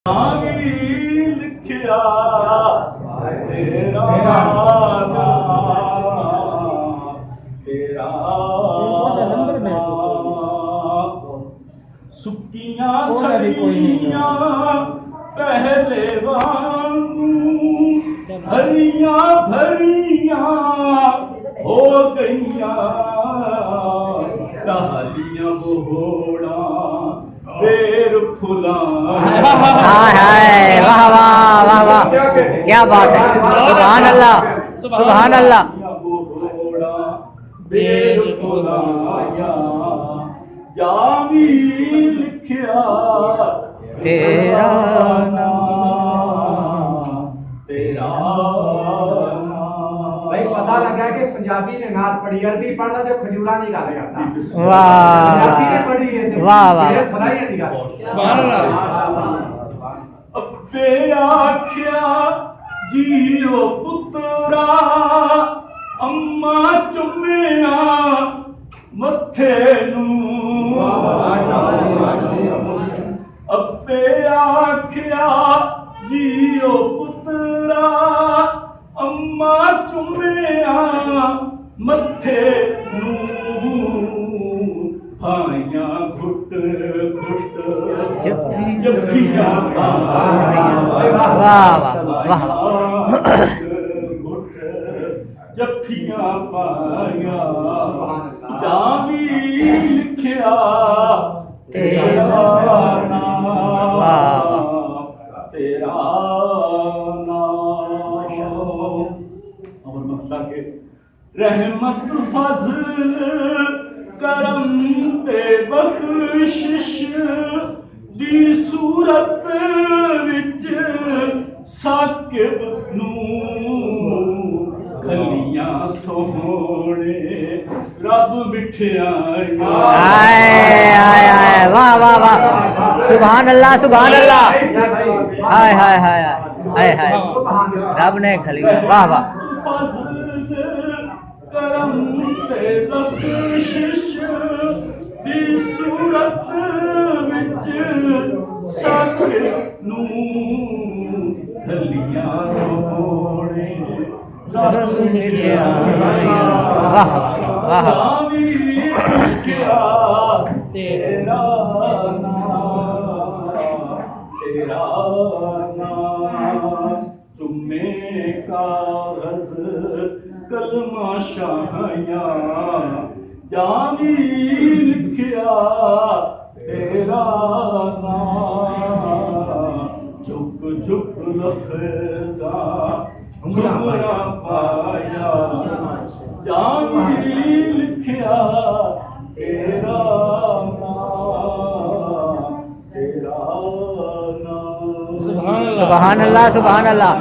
लिखिया तेरा तेरा सुक्कियां सड़ियां पहले वांगू हरियां भरियां हो गईया टहलियां बोहड़ा बेर फुला। वाह वाह वाह वाह, क्या बात है। सुभान अल्लाह सुभान अल्लाह। बेर फुलाया जावी लिखिया तेरा तेरा भाई पता लगा कि पंजाबी ने नात पढ़ी, अरबी पढ़ना तो खजूरा नहीं गा करता। पंजाबी ने पढ़ी है वाह वाह बधाई दी गा। सुभान अल्लाह। अब्बे आख्या जियो पुत्रा अम्मा चुम्मिया मथे नू। अब्बे आख्या जियो पुत्रा अम्मा चुम्मिया मथे नू। भाइया घुट घुट जफ्फियां वाह वाह घुट जफ्फियां पाया जावी लिखिया तेरा नाम तेरा नाम। और मतलब के रहमत फजल करम ते बख्शिश दी सूरत विच साकिब नू खलियां सोहणे रब बिठियाया। वाह वाह वाह, सुभान अल्लाह सुभान अल्लाह। हाय हाय हाय हाय हाय, रब ने खलिया। वाह वाह। करम ते बख्शिश दी सूरत विच साकिब नू खलियां सोहणे रब बिठियाया। वाह वाह जावी लिखिया तेरा नाम तेरा नाम। तुम्हें कागज कलमा शाहिया जावी लिखिया तेरा नाम। चुप चुप लफ्ज़ा झुमरा पाया जावी लिखिया तेरा नाम तेरा नाम। सुभान अल्लाह सुभान अल्लाह।